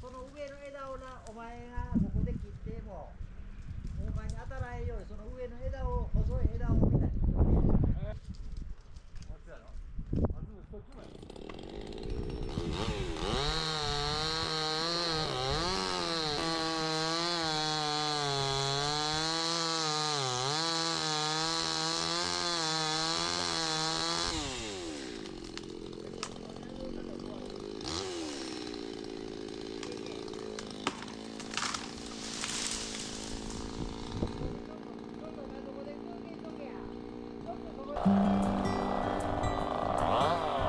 その上の枝をな、お前がここで切っても、お前に当たらないように、その上の枝を、細い枝をみたいに。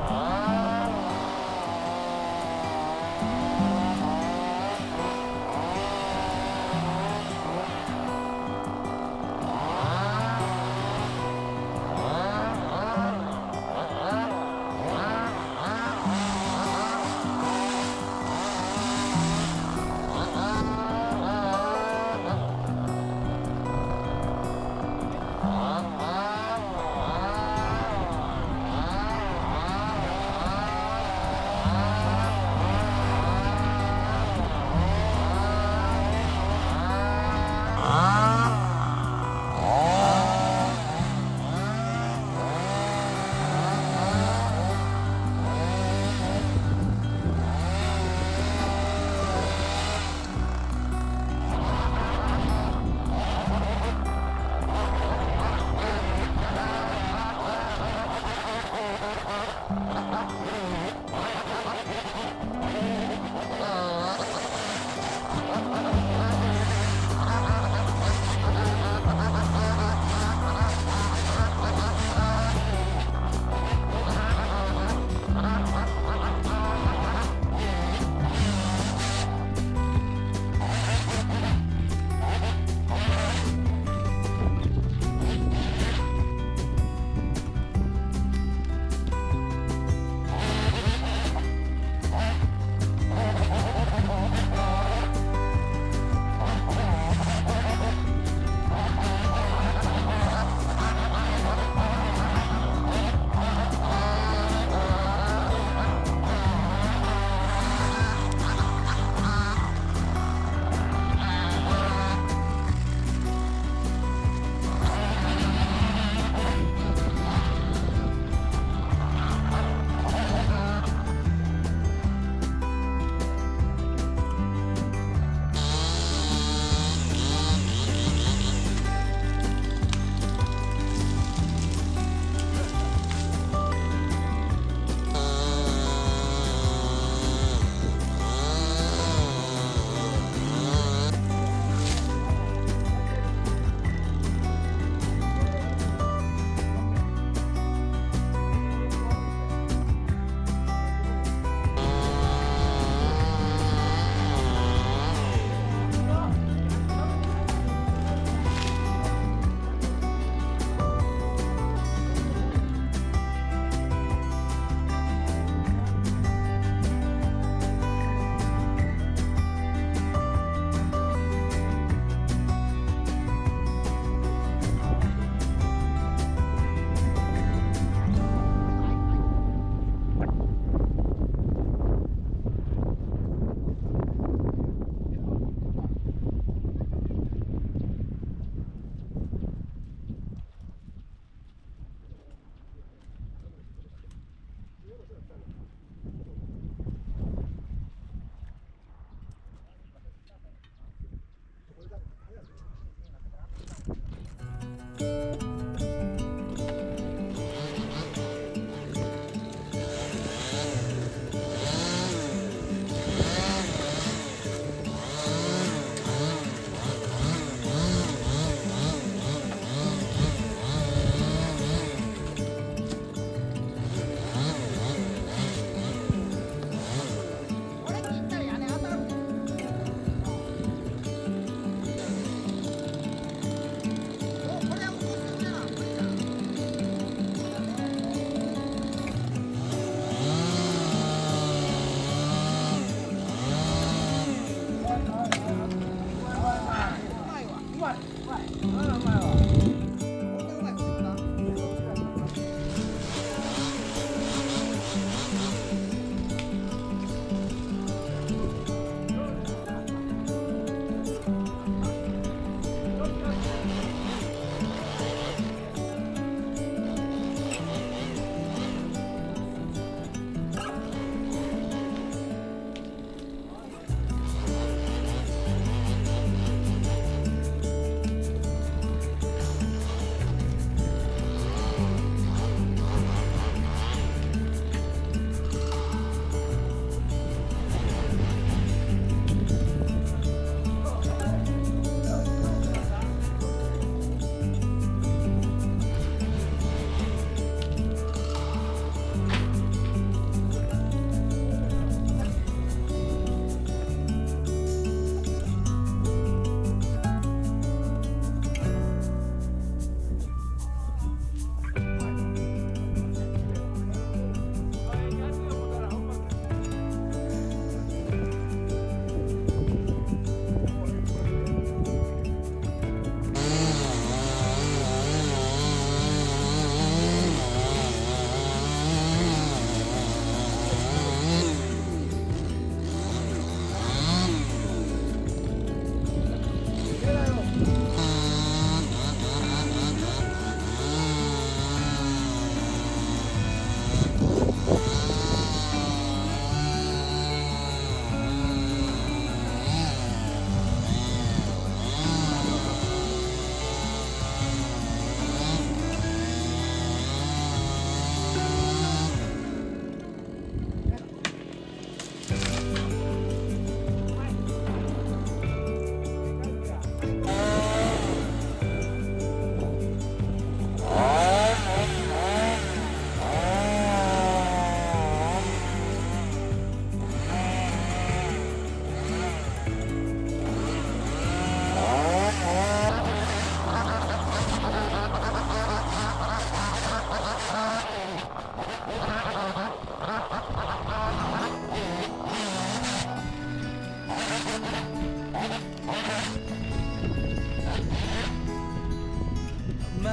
ああ。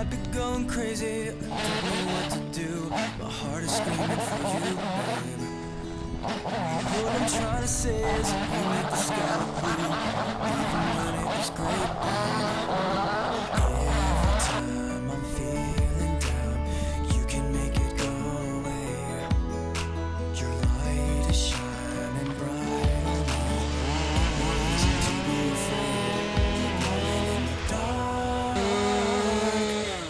I've been going crazy, don't know what to do. My heart is screaming for you, babe. What I'm trying to say is you make the sky blue, even when it was great, babe. Every time I'm feeling down, you can make it go away. Your light is shining bright on me. No reason to be afraid.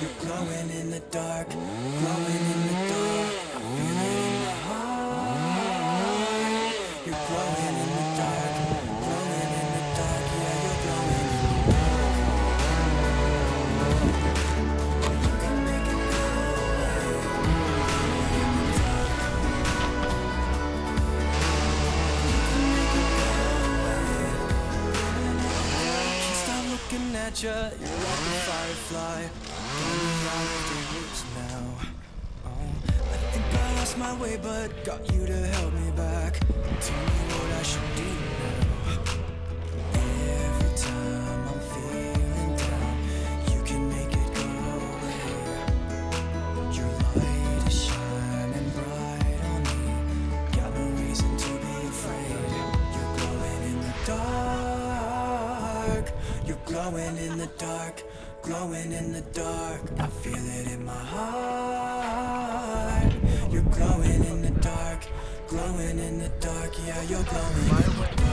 You're glowing in the dark, glowing in the dark. I feel it in my heart. You're glowing in the dark, glowing in the dark. Yeah, you're glowing in the dark. You can make it go away. Can't stop looking at you. You're like a firefly. Got me all of the woods now. Oh, I think I lost my way, but got you to help me back. Tell me what I should do now. Every time I'm feeling down, you can make it go away. Your light is shining bright on me. Got no reason to be afraid. You're glowing in the dark. You're glowing in the dark, glowing in the dark. I feel it in my heart. You're glowing in the dark, glowing in the dark. Yeah, you're glowing in the dark.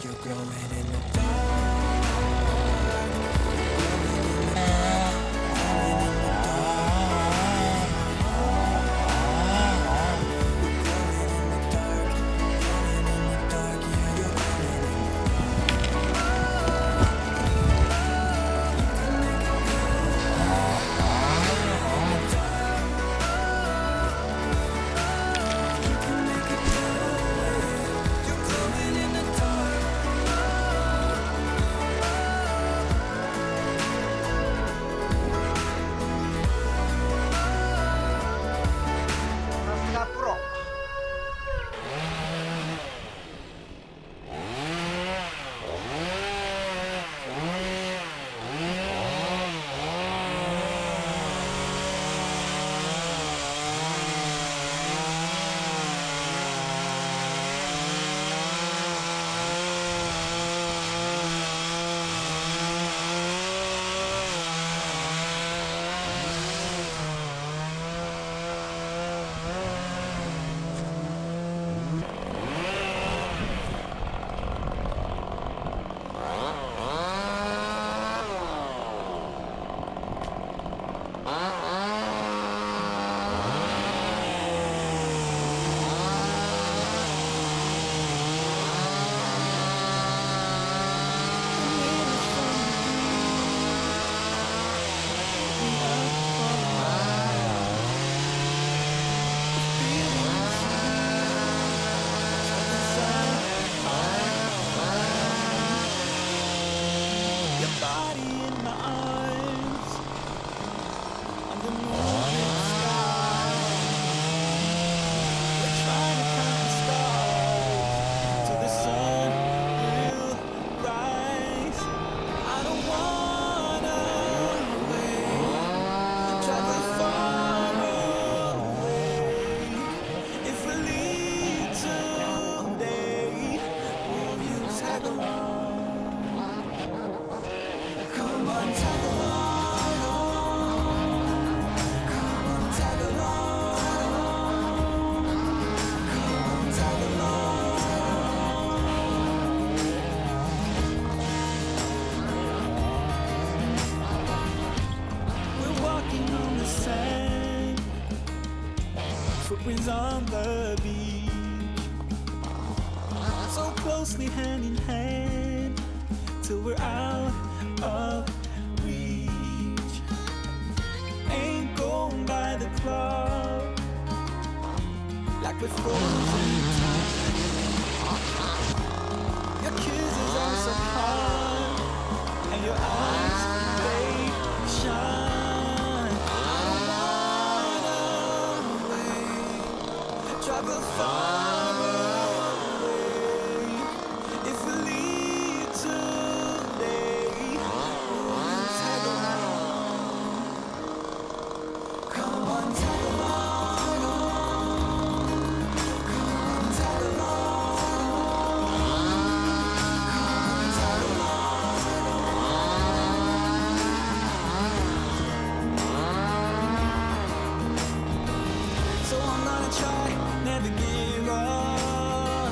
You're glowing in the dark, glowing in the dark, glowing in the dark. You're glowing in the dark, glowing in the dark. Yeah, you're glowing in the You're glowing in the dark.さすがプロ。Your body in my arms, under moonlit sky. We're trying to count the stars till the sun will rise. I don't wanna wait, travel far away. If we leave today, will you tag along? Come on, tag along. Come on, tag along. Come on, tag along. We're walking on the sand, footprints on the beach, so closely hand in hand till we're out of reach. Ain't going by the clock, with frozen time. Your kisses are so hard, and your eyes, they shine. I don't wanna wait, travel far away. If we leave today, tag along. Come on, tag along. Come on, tag along. Come on, tag along. So I'm gonna try, never give up.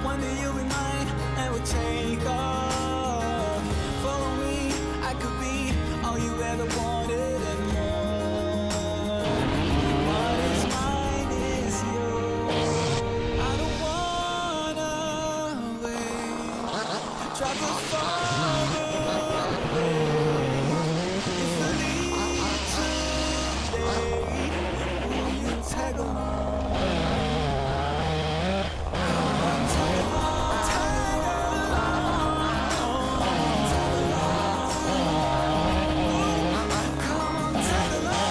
One day you'll be mine, and we'll take off. Follow me, I could be all you ever wanted and more. What is mine is yours. I don't wanna wait. Travel far away. If we leave today, will you tag along? Come on, tag along, tag along, tag along. Come on, tag along.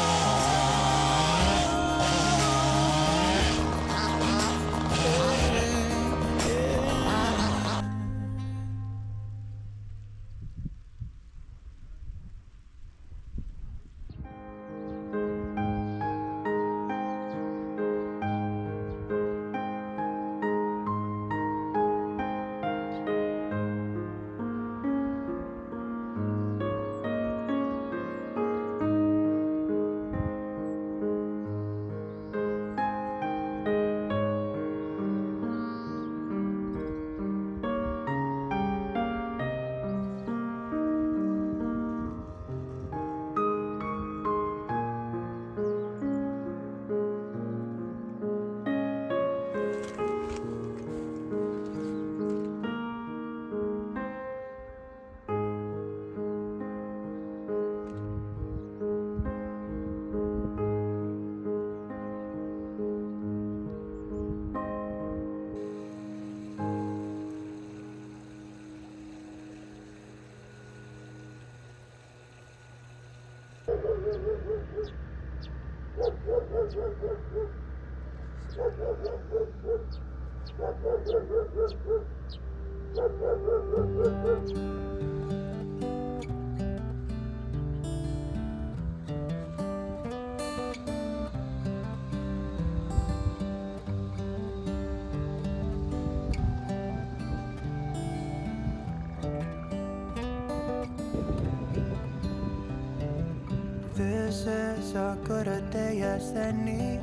This is as good a day as any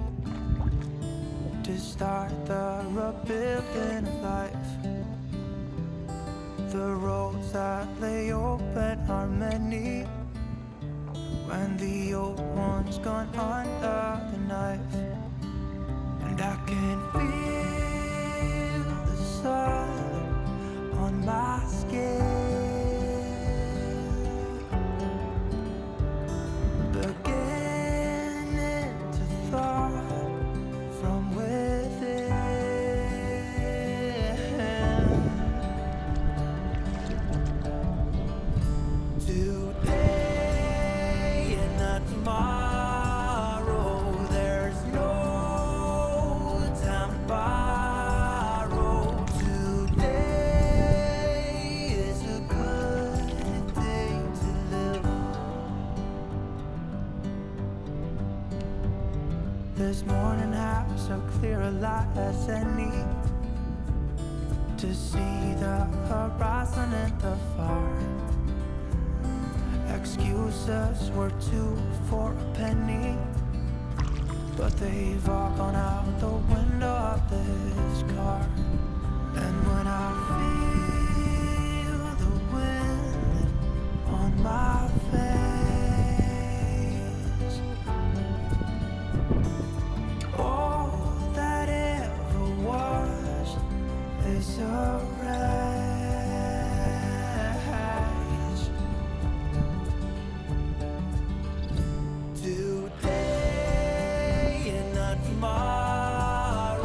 to start the rebuilding of life. The roads that lay open are many when the old one's gone under the knife. And I can feel the sun on my skin, beginning to thaw from within. Today and not tomorrow, there's no time to borrow. Today is a good day to live. This morning has so clear a light as any to see the horizon and the far. Excuses were 2 for a penny, but they've all gone out the window of this car. And when I feel the wind on my face, all that ever was is a wreck. Today and not tomorrow,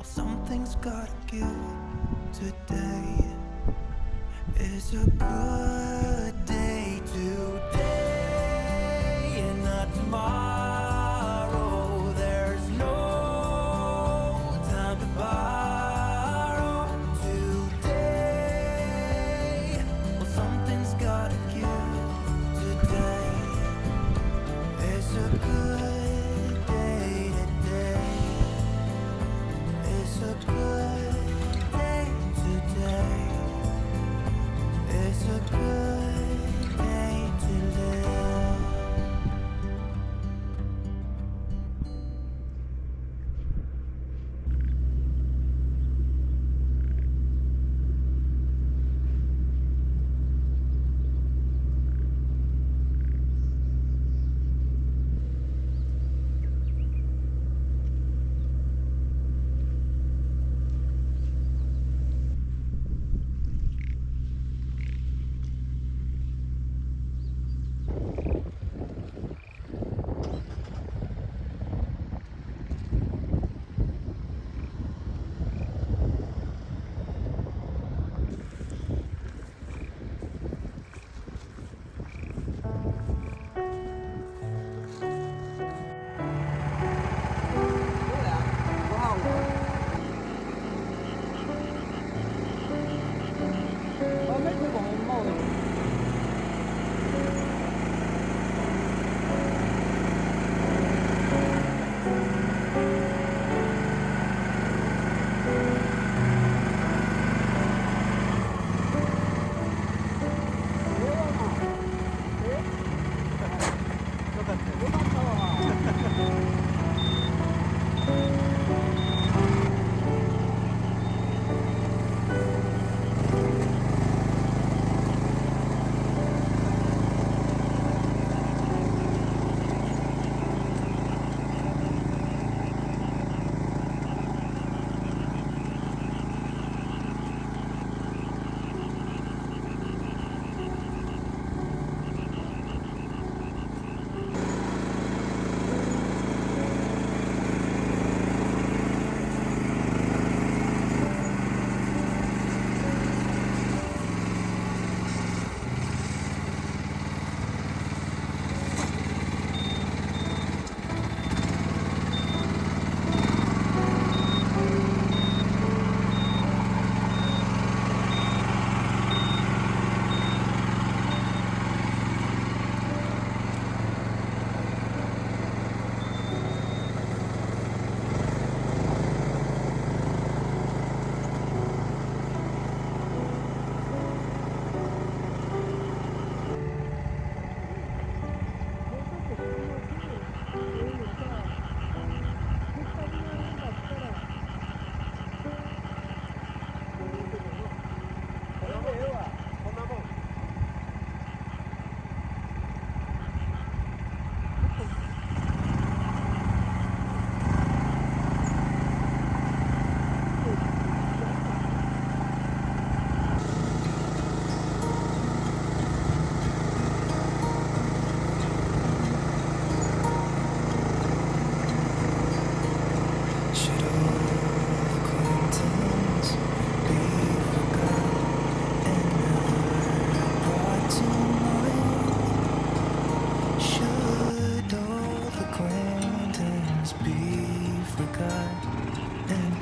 Well, something's gotta give. Today is a good day. Today and not tomorrow. There's no time to borrow. Today, well, something's gotta give. Today is a good day. Today is a good day. Today is a good day to live. Should all acquaintance be forgot and never brought to mind? Should all acquaintance be forgot and